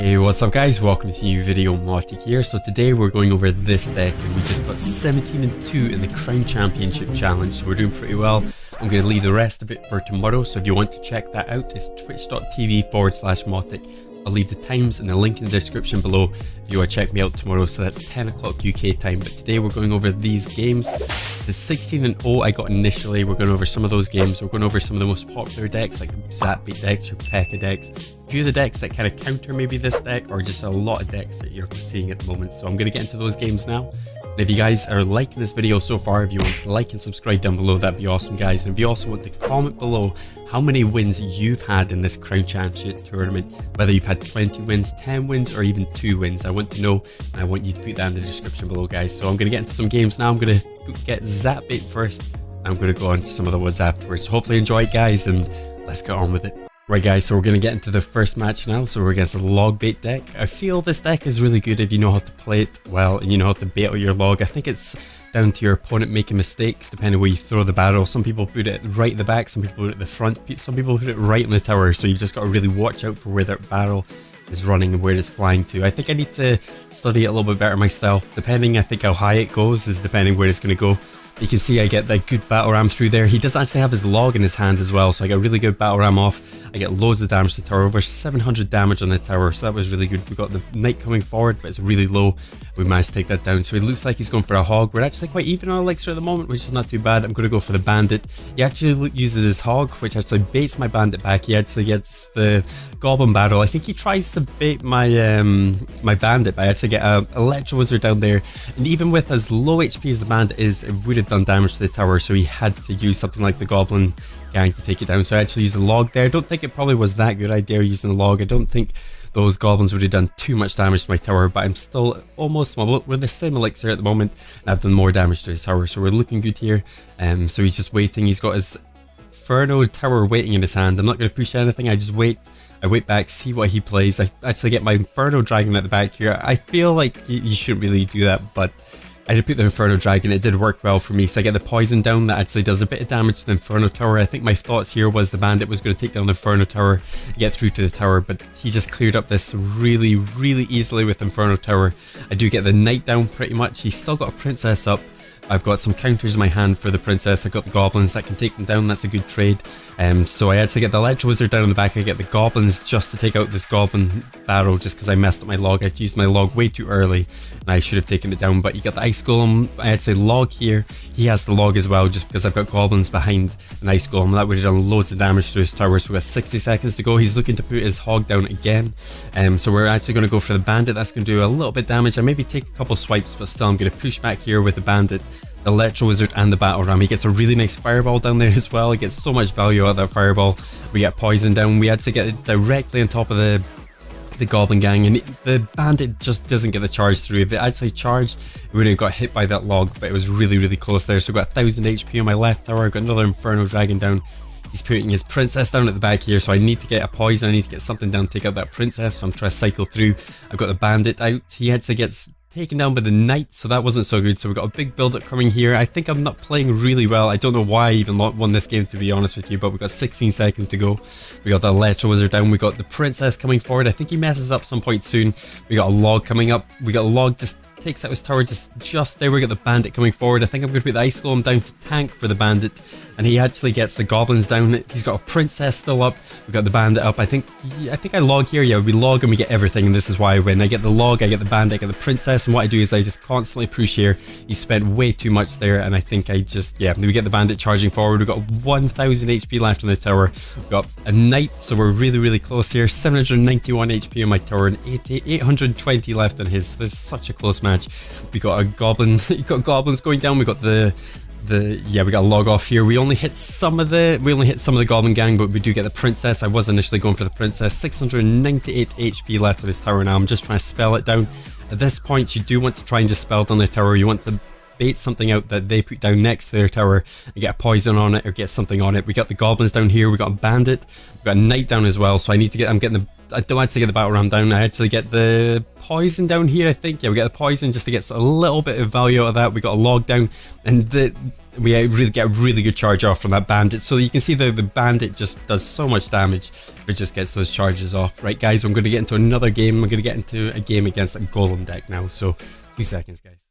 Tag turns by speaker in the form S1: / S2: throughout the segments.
S1: Hey, what's up guys, welcome to a new video. Mautic here. So today we're going over this deck and we just got 17-2 in the Crown Championship Challenge, so we're doing pretty well. I'm going to leave the rest of it for tomorrow, so if you want to check that out, it's twitch.tv/Mautic. I'll leave the times and the link in the description below if you want to check me out tomorrow, so that's 10 o'clock UK time. But today we're going over these games. The 16-0 I got initially, we're going over some of those games. We're going over some of the most popular decks like the Zap Beat decks, your P.E.K.K.A decks, a few of the decks that kind of counter maybe this deck, or just a lot of decks that you're seeing at the moment. So I'm going to get into those games now. And if you guys are liking this video so far, if you want to like and subscribe down below, that'd be awesome guys. And if you also want to comment below how many wins you've had in this Crown Championship tournament, whether you've had 20 wins, 10 wins, or even 2 wins, I want to know, and I want you to put that in the description below guys. So I'm going to get into some games now. I'm going to get Zap Bait first, and I'm going to go on to some of the ones afterwards. Hopefully enjoy it guys, and let's get on with it. Right guys, so we're going to get into the first match now. So we're against a log bait deck. I feel this deck is really good if you know how to play it well and you know how to bait out your log. I think it's down to your opponent making mistakes depending where you throw the barrel. Some people put it right at the back, some people put it at the front, some people put it right in the tower. So you've just got to really watch out for where that barrel is running and where it's flying to. I think I need to study it a little bit better myself. Depending, I think how high it goes is depending where it's going to go. You can see I get that good battle ram through there. He does actually have his log in his hand as well, so I got really good battle ram off. I get loads of damage to the tower, over 700 damage on the tower, so that was really good. We got the knight coming forward, but it's really low. We managed to take that down, so it looks like he's going for a hog. We're actually quite even on elixir at the moment, which is not too bad. I'm going to go for the bandit. He actually uses his hog, which actually baits my bandit back. He actually gets the goblin battle. I think he tries to bait my my bandit, but I actually get a electro wizard down there, and even with as low HP as the bandit is, it would have done damage to the tower, so he had to use something like the goblin gang to take it down. So I actually used a log there. I don't think it probably was that good idea using the log. I don't think those goblins would have done too much damage to my tower, but I'm still almost, well, we're the same elixir at the moment, and I've done more damage to his tower, so we're looking good here. So he's just waiting. He's got his Inferno tower waiting in his hand. I'm not going to push anything, I just wait. I wait back, see what he plays. I actually get my Inferno Dragon at the back here. I feel like you shouldn't really do that, but I did put the Inferno Dragon, it did work well for me. So I get the poison down, that actually does a bit of damage to the Inferno Tower. I think my thoughts here was the bandit was going to take down the Inferno Tower and get through to the tower, but he just cleared up this really easily with Inferno Tower. I do get the knight down pretty much. He's still got a princess up. I've got some counters in my hand for the princess. I've got the goblins that can take them down. That's a good trade. So I actually get the electro wizard down in the back. I get the goblins just to take out this goblin barrel just because I messed up my log. I used my log way too early and I should have taken it down. But you got the ice golem. I actually log here. He has the log as well just because I've got goblins behind an ice golem. That would have done loads of damage to his tower. So we've got 60 seconds to go. He's looking to put his hog down again. So we're actually going to go for the bandit. That's going to do a little bit of damage. I maybe take a couple swipes, but still I'm going to push back here with the bandit, the electro wizard, and the battle ram. He gets a really nice fireball down there as well. He gets so much value out of that fireball. We get poison down. We actually get it directly on top of the goblin gang, and the bandit just doesn't get the charge through. If it actually charged, it would have got hit by that log, but it was really close there. So I've got 1000 HP on my left tower. I've got another Inferno Dragon down. He's putting his princess down at the back here, so I need to get a poison. I need to get something down to take out that princess, so I'm trying to cycle through. I've got the bandit out. He actually gets taken down by the knight, so that wasn't so good. So we've got a big build up coming here. I think I'm not playing really well. I don't know why I even won this game, to be honest with you, but we've got 16 seconds to go. We got the electro wizard down. We got the princess coming forward. I think he messes up some point soon. We got a log coming up. We got a log just takes out his tower just there. We got the bandit coming forward. I think I'm going to put the ice golem down to tank for the bandit, and he actually gets the goblins down. He's got a princess still up. We got the bandit up. I think I log here. Yeah, we log and we get everything, and this is why I win. I get the log, I get the bandit, I get the princess, and what I do is I just constantly push here. He spent way too much there, and I think I just, yeah, we get the bandit charging forward. We've got 1000 HP left on the tower. We've got a knight, so we're really close here. 791 HP on my tower and 820 left on his. So this is such a close match. We got a goblin. You got goblins going down. We got yeah, we got a log off here. We only hit some of the goblin gang, but we do get the princess. I was initially going for the princess. 698 HP left of his tower now. I'm just trying to spell it down. At this point, you do want to try and just spell down their tower. You want to bait something out that they put down next to their tower and get a poison on it or get something on it. We got the goblins down here. We got a bandit. We got a knight down as well. So I need to get, I'm getting the I don't actually get the battle ram down. I actually get the poison down here, I think. Yeah, we get the poison just to get a little bit of value out of that. We got a log down, and we really get a really good charge off from that bandit. So you can see the bandit just does so much damage. It just gets those charges off. Right, guys, I'm going to get into another game. I'm going to get into a game against a golem deck now. So 2 seconds, guys.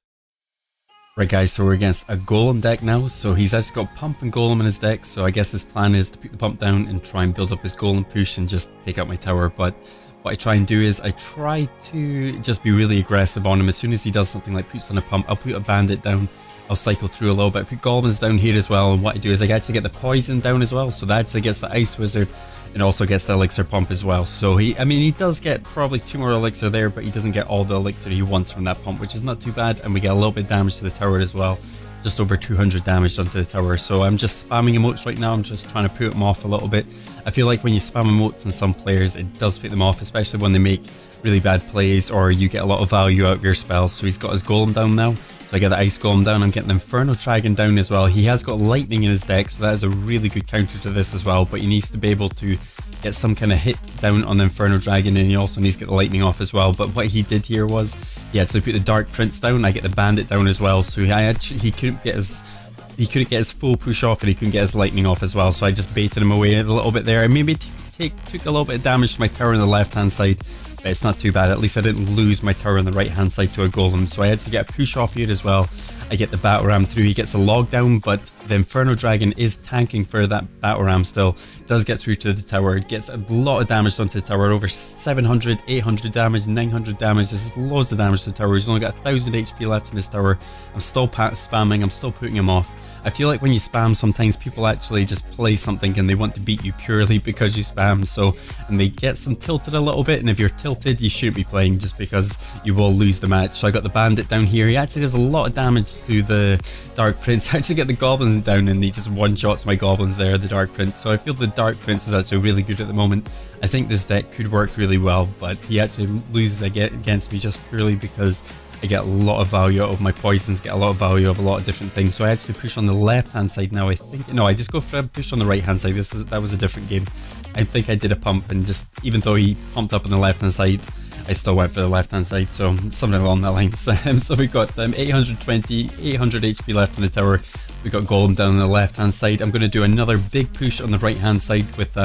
S1: Right, guys, so we're against a golem deck now. So he's actually got pump and golem in his deck. So I guess his plan is to put the pump down and try and build up his golem push and just take out my tower. But what I try and do is I try to just be really aggressive on him. As soon as he does something like puts on a pump, I'll put a bandit down. I'll cycle through a little bit, put goblins down here as well, and what I do is I actually get the poison down as well, so that actually gets the ice wizard and also gets the elixir pump as well. So he does get probably 2 more elixir there, but he doesn't get all the elixir he wants from that pump, which is not too bad, and we get a little bit of damage to the tower as well. Just over 200 damage onto the tower. So I'm just spamming emotes right now. I'm just trying to put them off a little bit. I feel like when you spam emotes on some players, it does put them off, especially when they make really bad plays or you get a lot of value out of your spells. So he's got his golem down now. So I get the ice golem down. I'm getting the inferno dragon down as well. He has got lightning in his deck, so that is a really good counter to this as well. But he needs to be able to get some kind of hit down on the inferno dragon, and he also needs to get the lightning off as well. But what he did here was he actually put the dark prince down. I get the bandit down as well, so he couldn't get his full push off, and he couldn't get his lightning off as well. So I just baited him away a little bit there. I maybe took a little bit of damage to my tower on the left hand side, but it's not too bad. At least I didn't lose my tower on the right hand side to a golem. So I had to get a push off here as well. I get the battle ram through. He gets a log down, but the inferno dragon is tanking for that battle ram still. Does get through to the tower. It gets a lot of damage onto the tower. Over 700, 800 damage, 900 damage. This is loads of damage to the tower. He's only got 1000 HP left in his tower. I'm still spamming. I'm still putting him off. I feel like when you spam, sometimes people actually just play something and they want to beat you purely because you spam. So, and they get some tilted a little bit, and if you're tilted, you shouldn't be playing just because you will lose the match. So I got the bandit down here. He actually does a lot of damage to the dark prince. I actually get the goblins down, and he just one-shots my goblins there, the dark prince. So I feel the dark prince is actually really good at the moment. I think this deck could work really well, but he actually loses against me just purely because I get a lot of value out of my poisons, get a lot of value of a lot of different things. So I actually push on the left hand side now. I think, no, I just go for a push on the right hand side. That was a different game. I think I did a pump, and just even though he pumped up on the left hand side, I still went for the left hand side. So something along that lines. So we've got 820, 800 HP left in the tower. We got golem down on the left hand side. I'm going to do another big push on the right hand side with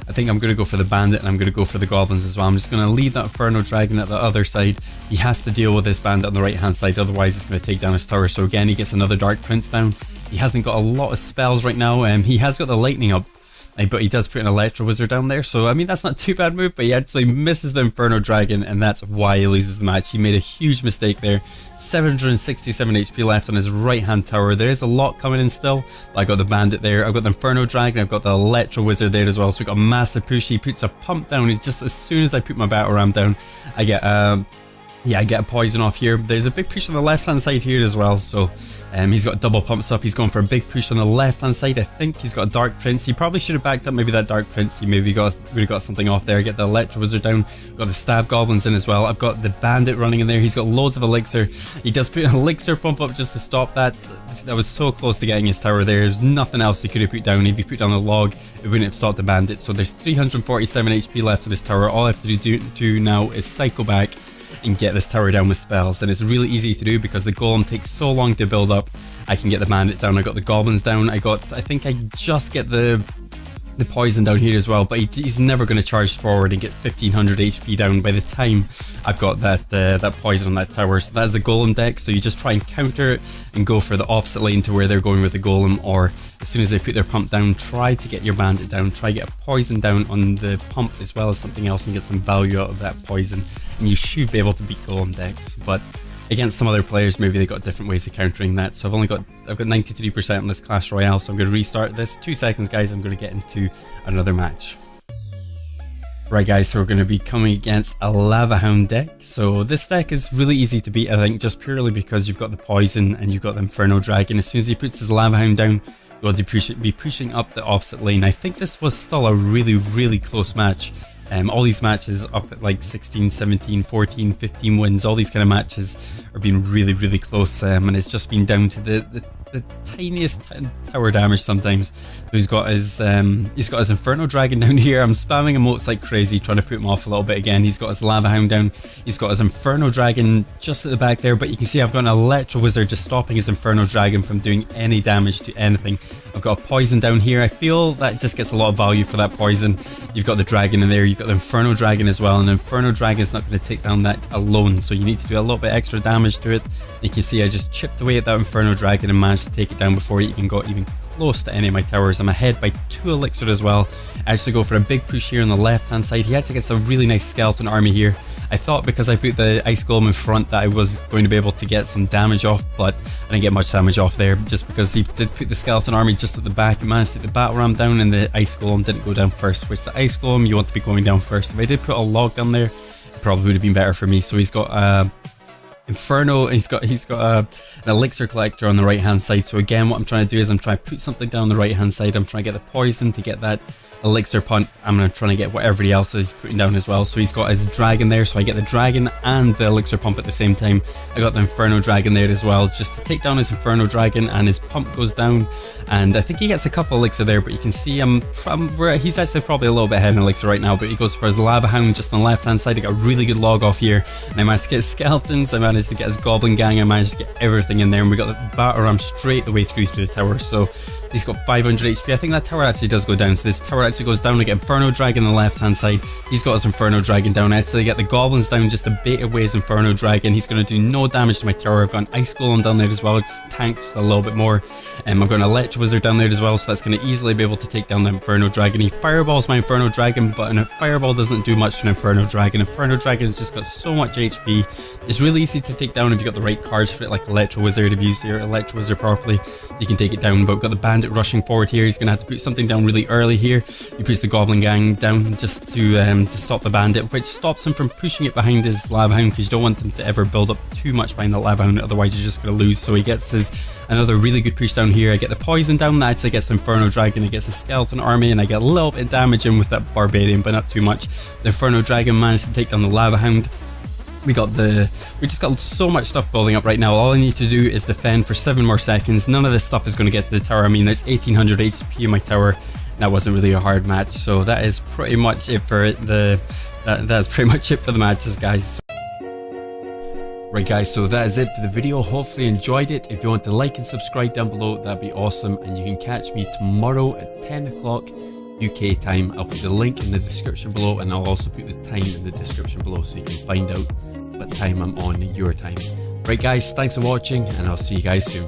S1: I think I'm going to go for the bandit, and I'm going to go for the goblins as well. I'm just going to leave that inferno dragon at the other side. He has to deal with this bandit on the right hand side, otherwise it's going to take down his tower. So again, he gets another dark prince down. He hasn't got a lot of spells right now. He has got the lightning up, but he does put an electro wizard down there. So I mean, that's not too bad move, but he actually misses the inferno dragon, and that's why he loses the match. He made a huge mistake there. 767 HP left on his right hand tower. There is a lot coming in still. I got the bandit there, I've got the inferno dragon, I've got the electro wizard there as well. So we got a massive push. He puts a pump down, and just as soon as I put my battle ram down, I get I get a poison off here. There's a big push on the left hand side here as well. So he's got double pumps up. He's going for a big push on the left hand side. I think he's got a dark prince. He probably should have backed up maybe that dark prince. He maybe would have got something off there. Get the electro wizard down. Got the stab goblins in as well. I've got the bandit running in there. He's got loads of elixir. He does put an elixir pump up just to stop that. That was so close to getting his tower there. There's nothing else he could have put down. If he put down a log, it wouldn't have stopped the bandit. So there's 347 HP left in his tower. All I have to do now is cycle back and get this tower down with spells, and it's really easy to do because the golem takes so long to build up. I can get the bandit down. I got the goblins down. I think I just get the poison down here as well, but he's never going to charge forward and get 1500 HP down by the time I've got that poison on that tower. So that's the golem deck. So you just try and counter it and go for the opposite lane to where they're going with the golem, or as soon as they put their pump down, try to get your bandit down, try to get a poison down on the pump as well as something else and get some value out of that poison, and you should be able to beat golem decks. But against some other players, maybe they got different ways of countering that. So I've got 93% on this Clash Royale, so I'm going to restart this. 2 seconds, guys. I'm going to get into another match. Right, guys, so we're going to be coming against a Lava Hound deck. So this deck is really easy to beat, I think, just purely because you've got the poison and you've got the Inferno Dragon. As soon as he puts his Lava Hound down, you'll be pushing up the opposite lane. I think this was still a really, really close match. All these matches up at like 16, 17, 14, 15 wins. All these kind of matches are being really, really close, and it's just been down to the the tiniest tower damage sometimes. So he's got his Inferno Dragon down here. I'm spamming emotes like crazy, trying to put him off a little bit again. He's got his Lava Hound down. He's got his Inferno Dragon just at the back there, but you can see I've got an Electro Wizard just stopping his Inferno Dragon from doing any damage to anything. I've got a Poison down here. I feel that just gets a lot of value for that Poison. You've got the Dragon in there. You've got the Inferno Dragon as well, and the Inferno Dragon is not going to take down that alone, so you need to do a little bit extra damage to it. You can see I just chipped away at that Inferno Dragon and managed to take it down before it even got close to any of my towers. I'm ahead by 2 elixir as well. I actually go for a big push here on the left hand side. He actually gets a really nice skeleton army here. I thought because I put the Ice Golem in front that I was going to be able to get some damage off, but I didn't get much damage off there just because he did put the skeleton army just at the back. He managed to get the battle ram down and the Ice Golem didn't go down first, which the Ice Golem you want to be going down first. If I did put a log down there, it probably would have been better for me. So he's got Inferno, he's got an elixir collector on the right hand side. So again, what I'm trying to do is I'm trying to put something down on the right hand side. I'm trying to get the poison to get that elixir punt. I'm trying to get what everybody else is putting down as well. So he's got his dragon there, so I get the dragon and the elixir pump at the same time. I got the Inferno Dragon there as well, just to take down his Inferno Dragon, and his pump goes down, and I think he gets a couple elixir there, but you can see he's actually probably a little bit ahead in elixir right now, but he goes for his Lava Hound just on the left hand side. I got a really good log off here, and I managed to get his skeletons, I managed to get his Goblin Gang, I managed to get everything in there, and we got the battle ram straight the way through to the tower. So he's got 500 HP. I think that tower actually does go down, so this tower actually goes down. I get Inferno Dragon on the left hand side. He's got his Inferno Dragon down. I actually get the Goblins down just a bit away his Inferno Dragon. He's going to do no damage to my tower. I've got an Ice Golem down there as well, just tank just a little bit more. I've got an Electro Wizard down there as well, so that's going to easily be able to take down the Inferno Dragon. He fireballs my Inferno Dragon, but a fireball doesn't do much to an Inferno Dragon. Inferno Dragon's just got so much HP. It's really easy to take down if you've got the right cards for it, like Electro Wizard. If you use your Electro Wizard properly, you can take it down. But we've got the Bandit rushing forward here. He's going to have to put something down really early here. He puts the Goblin Gang down just to stop the Bandit, which stops him from pushing it behind his Lava Hound, because you don't want him to ever build up too much behind the Lava Hound, otherwise you're just going to lose. So he gets another really good push down here. I get the Poison down, that actually gets the Inferno Dragon, I gets a Skeleton Army, and I get a little bit of damage in with that Barbarian, but not too much. The Inferno Dragon managed to take down the Lava Hound. We just got so much stuff building up right now. All I need to do is defend for 7 more seconds. None of this stuff is going to get to the tower. I mean, there's 1800 HP in my tower. That wasn't really a hard match, so that is pretty much it for that's pretty much it for the matches, guys. Right guys, so that is it for the video. Hopefully you enjoyed it. If you want to like and subscribe down below, that'd be awesome. And you can catch me tomorrow at 10 o'clock UK time. I'll put the link in the description below, and I'll also put the time in the description below so you can find out what time I'm on your time. Right guys, thanks for watching, and I'll see you guys soon.